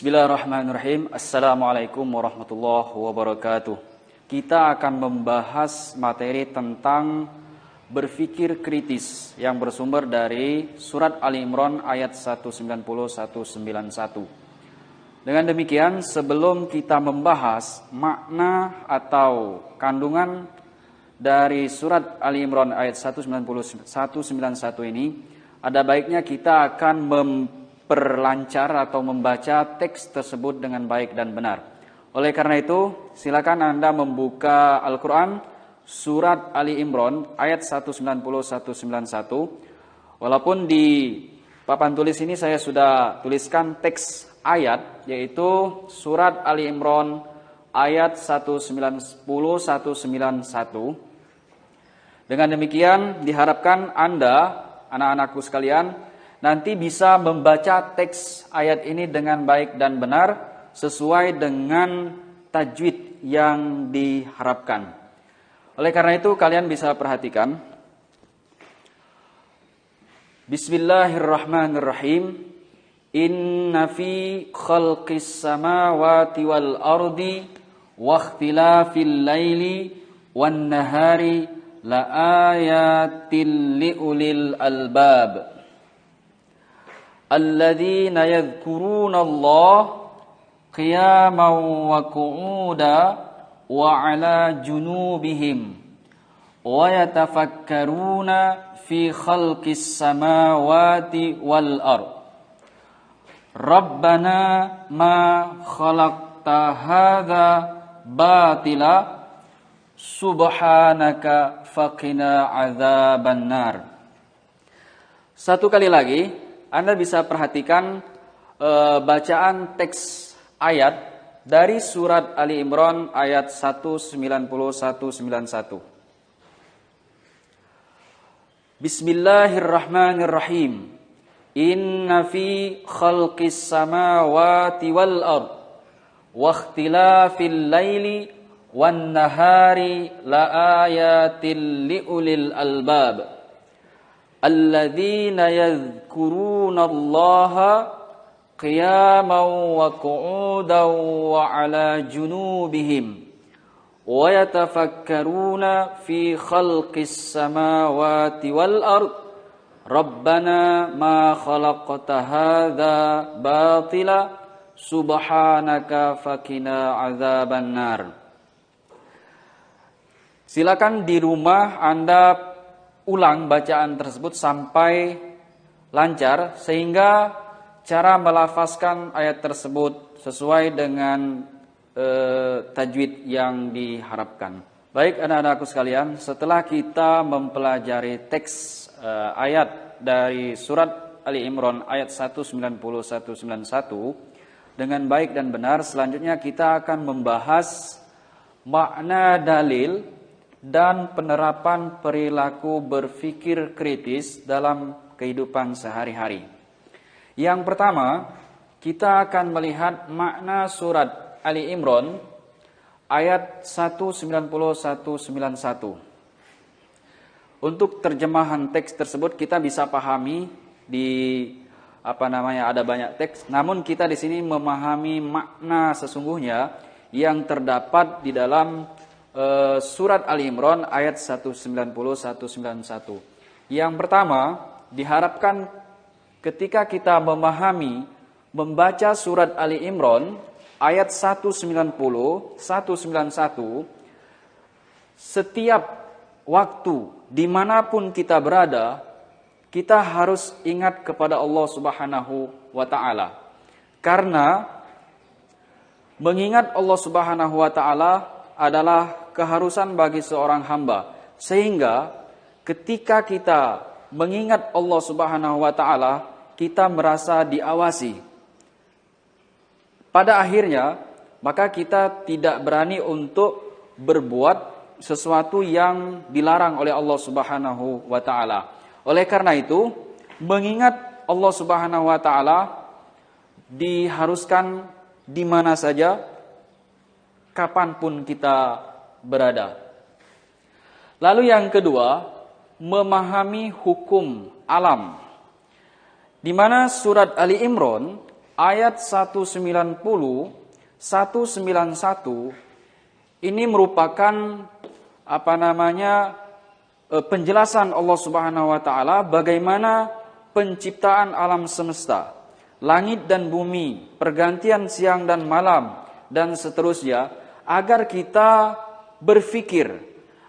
Bismillahirrahmanirrahim. Assalamualaikum warahmatullahi wabarakatuh. Kita akan membahas materi tentang berpikir kritis yang bersumber dari surat Ali Imran ayat 190-191. Dengan demikian, sebelum kita membahas makna atau kandungan dari surat Ali Imran ayat 191 ini, ada baiknya kita akan memperlancar atau membaca teks tersebut dengan baik dan benar. Oleh karena itu, silakan Anda membuka Al-Quran surat Ali Imran ayat 190-191. Walaupun di papan tulis ini saya sudah tuliskan teks ayat, yaitu surat Ali Imran ayat 190-191. Dengan demikian diharapkan Anda, anak-anakku sekalian, nanti bisa membaca teks ayat ini dengan baik dan benar sesuai dengan tajwid yang diharapkan. Oleh karena itu kalian bisa perhatikan. Bismillahirrahmanirrahim. Inna fi khalqis samawati wal ardi wa ikhtilafil laili wan nahari la ayatil liulil albab. Alladzina yadhkuruna Allah qiyaman wa qu'udan wa 'ala junubihim wa yatafakkaruna fi khalqis samawati wal ard. Rabbana ma khalaqta hadza batila subhanaka faqina 'adzabannar. Satu kali lagi Anda bisa perhatikan bacaan teks ayat dari surat Ali Imran ayat 190-191. Bismillahirrahmanirrahim. Inna fi khalqis samawati wal ard wa ikhtilafil laili wan nahari la ayatil liulil albab. Alladzina yadhkuruna Allaha qiyaman wa qu'udan wa 'ala junubihim wa yatafakkaruna fi khalqis samawati wal ard. Rabbana ma khalaqta hadza batila subhanaka faqina 'adzabannar. Silakan di rumah Anda ulang bacaan tersebut sampai lancar sehingga cara melafazkan ayat tersebut sesuai dengan tajwid yang diharapkan. Baik anak-anakku sekalian, setelah kita mempelajari teks ayat dari surat Ali Imran ayat 190-191 dengan baik dan benar, selanjutnya kita akan membahas makna dalil dan penerapan perilaku berpikir kritis dalam kehidupan sehari-hari. Yang pertama, kita akan melihat makna surat Ali Imran ayat 190-191. Untuk terjemahan teks tersebut kita bisa pahami ada banyak teks, namun kita di sini memahami makna sesungguhnya yang terdapat di dalam surat Ali Imran ayat 190-191. Yang pertama, diharapkan ketika kita membaca surat Ali Imran ayat 190-191, setiap waktu dimanapun kita berada, kita harus ingat kepada Allah Subhanahu wa ta'ala. Karena mengingat Allah Subhanahu wa ta'ala adalah keharusan bagi seorang hamba, sehingga ketika kita mengingat Allah Subhanahu wa ta'ala, kita merasa diawasi. Pada akhirnya, maka kita tidak berani untuk berbuat sesuatu yang dilarang oleh Allah Subhanahu wa ta'ala. Oleh karena itu, mengingat Allah Subhanahu wa ta'ala diharuskan di mana saja, kapanpun kita berada. Lalu yang kedua, memahami hukum alam. Di mana surat Ali Imran ayat 190, 191 ini merupakan penjelasan Allah Subhanahu wa taala bagaimana penciptaan alam semesta, langit dan bumi, pergantian siang dan malam dan seterusnya, agar kita berpikir,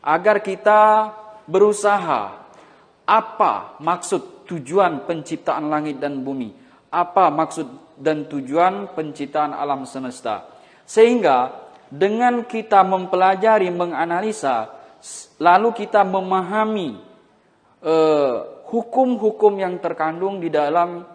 agar kita berusaha apa maksud tujuan penciptaan langit dan bumi, apa maksud dan tujuan penciptaan alam semesta. Sehingga dengan kita mempelajari, menganalisa, lalu kita memahami hukum-hukum yang terkandung di dalam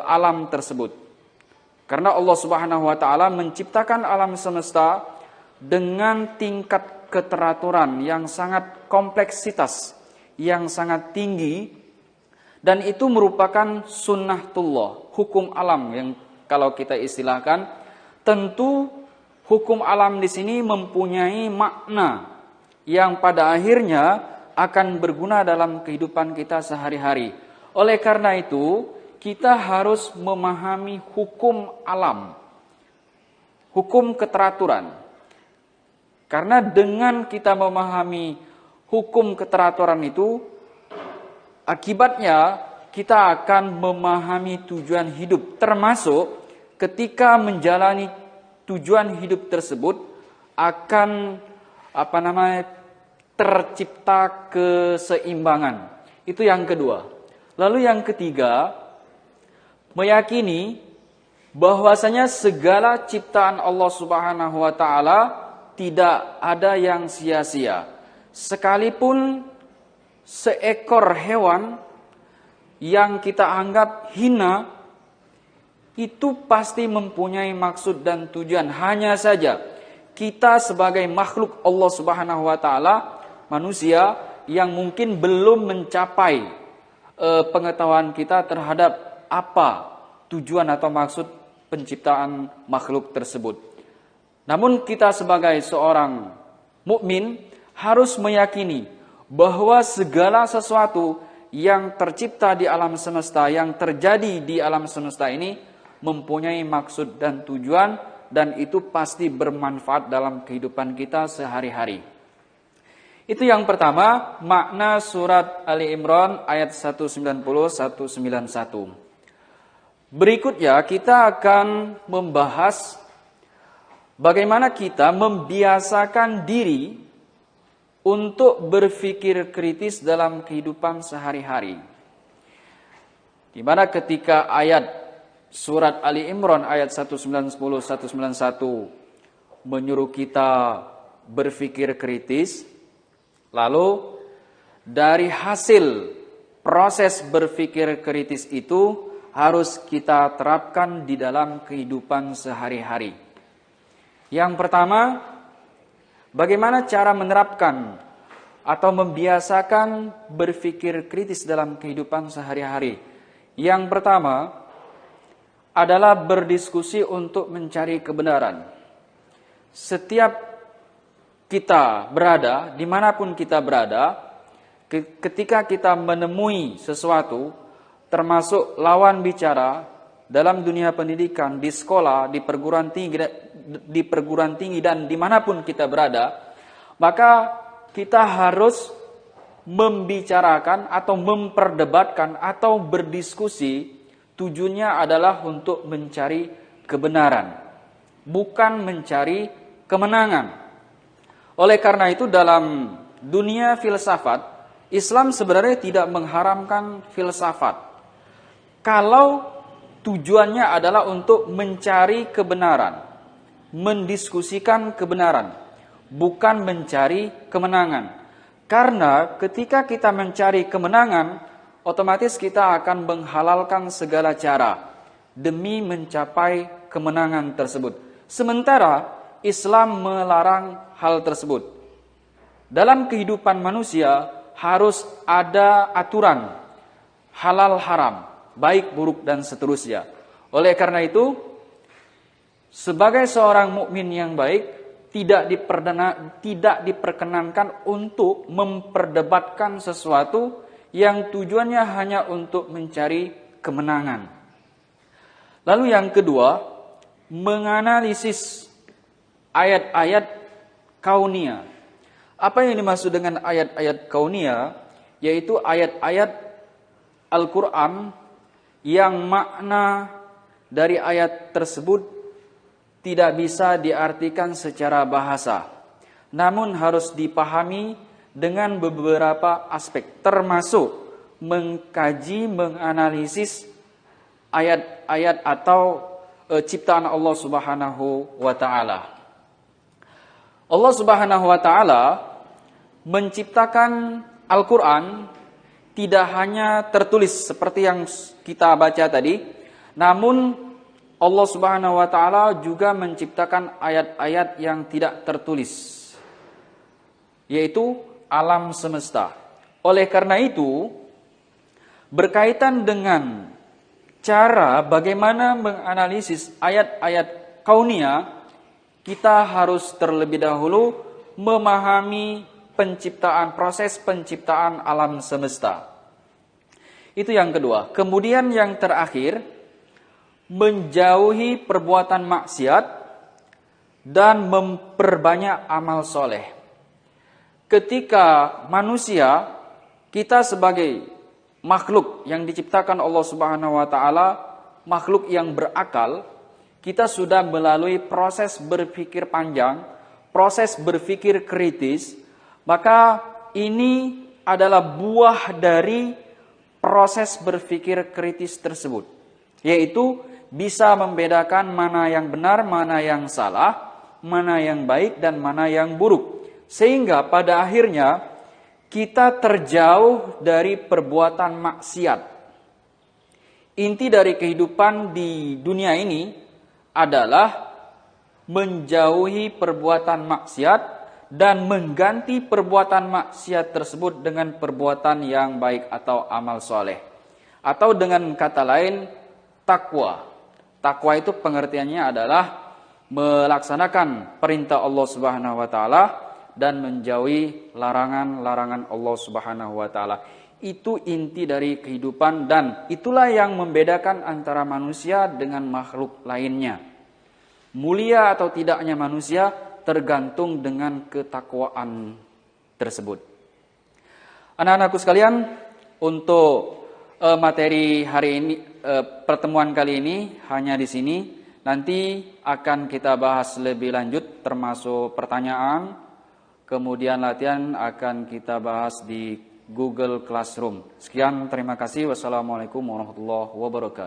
alam tersebut. Karena Allah Subhanahu wa taala menciptakan alam semesta dengan tingkat keteraturan yang sangat kompleksitas, yang sangat tinggi, dan itu merupakan sunnatullah, hukum alam yang kalau kita istilahkan. Tentu hukum alam di sini mempunyai makna yang pada akhirnya akan berguna dalam kehidupan kita sehari-hari. Oleh karena itu, kita harus memahami hukum alam, hukum keteraturan. Karena dengan kita memahami hukum keteraturan itu, akibatnya kita akan memahami tujuan hidup, termasuk ketika menjalani tujuan hidup tersebut akan tercipta keseimbangan. Itu yang kedua. Lalu yang ketiga, meyakini bahwasanya segala ciptaan Allah Subhanahu wa taala tidak ada yang sia-sia. Sekalipun seekor hewan yang kita anggap hina, itu pasti mempunyai maksud dan tujuan. Hanya saja kita sebagai makhluk Allah Subhanahu wa taala, manusia yang mungkin belum mencapai pengetahuan kita terhadap apa tujuan atau maksud penciptaan makhluk tersebut. Namun kita sebagai seorang mukmin harus meyakini bahwa segala sesuatu yang tercipta di alam semesta, yang terjadi di alam semesta ini mempunyai maksud dan tujuan, dan itu pasti bermanfaat dalam kehidupan kita sehari-hari. Itu yang pertama, makna surat Ali Imran ayat 190-191. Berikutnya kita akan membahas bagaimana kita membiasakan diri untuk berpikir kritis dalam kehidupan sehari-hari. Di mana ketika ayat surat Ali Imran ayat 190-191 menyuruh kita berpikir kritis, lalu dari hasil proses berpikir kritis itu harus kita terapkan di dalam kehidupan sehari-hari. Yang pertama, bagaimana cara menerapkan atau membiasakan berpikir kritis dalam kehidupan sehari-hari? Yang pertama adalah berdiskusi untuk mencari kebenaran. Setiap kita berada, dimanapun kita berada, ketika kita menemui sesuatu, termasuk lawan bicara dalam dunia pendidikan, di sekolah, di perguruan tinggi dan dimanapun kita berada, maka kita harus membicarakan atau memperdebatkan atau berdiskusi. Tujuannya adalah untuk mencari kebenaran, bukan mencari kemenangan. Oleh karena itu dalam dunia filsafat, Islam sebenarnya tidak mengharamkan filsafat. Kalau tujuannya adalah untuk mencari kebenaran, mendiskusikan kebenaran, bukan mencari kemenangan. Karena ketika kita mencari kemenangan, otomatis kita akan menghalalkan segala cara demi mencapai kemenangan tersebut. Sementara Islam melarang hal tersebut. Dalam kehidupan manusia harus ada aturan halal haram, baik buruk dan seterusnya. Oleh karena itu, sebagai seorang mukmin yang baik tidak diperkenankan untuk memperdebatkan sesuatu yang tujuannya hanya untuk mencari kemenangan. Lalu yang kedua, menganalisis ayat-ayat kauniyah. Apa yang dimaksud dengan ayat-ayat kauniyah? Yaitu ayat-ayat Al-Quran yang makna dari ayat tersebut tidak bisa diartikan secara bahasa, namun harus dipahami dengan beberapa aspek, termasuk mengkaji, menganalisis ayat-ayat atau ciptaan Allah Subhanahu wa taala. Allah Subhanahu wa taala menciptakan Al-Qur'an tidak hanya tertulis seperti yang kita baca tadi, namun Allah Subhanahu wa taala juga menciptakan ayat-ayat yang tidak tertulis, yaitu alam semesta. Oleh karena itu, berkaitan dengan cara bagaimana menganalisis ayat-ayat kauniyah, kita harus terlebih dahulu memahami proses penciptaan alam semesta. Itu yang kedua. Kemudian yang terakhir, menjauhi perbuatan maksiat dan memperbanyak amal soleh. Ketika manusia, kita sebagai makhluk yang diciptakan Allah Subhanahu wa taala, makhluk yang berakal, kita sudah melalui proses berpikir panjang, proses berpikir kritis, maka ini adalah buah dari proses berpikir kritis tersebut, yaitu bisa membedakan mana yang benar, mana yang salah, mana yang baik dan mana yang buruk, sehingga pada akhirnya kita terjauh dari perbuatan maksiat. Inti dari kehidupan di dunia ini adalah menjauhi perbuatan maksiat dan mengganti perbuatan maksiat tersebut dengan perbuatan yang baik atau amal soleh. Atau dengan kata lain, takwa. Takwa itu pengertiannya adalah melaksanakan perintah Allah Subhanahu wa taala dan menjauhi larangan-larangan Allah Subhanahu wa taala. Itu inti dari kehidupan dan itulah yang membedakan antara manusia dengan makhluk lainnya. Mulia atau tidaknya manusia tergantung dengan ketakwaan tersebut. Anak-anakku sekalian, untuk materi hari ini, pertemuan kali ini hanya di sini. Nanti akan kita bahas lebih lanjut termasuk pertanyaan, kemudian latihan akan kita bahas di Google Classroom. Sekian, terima kasih. Wassalamualaikum warahmatullahi wabarakatuh.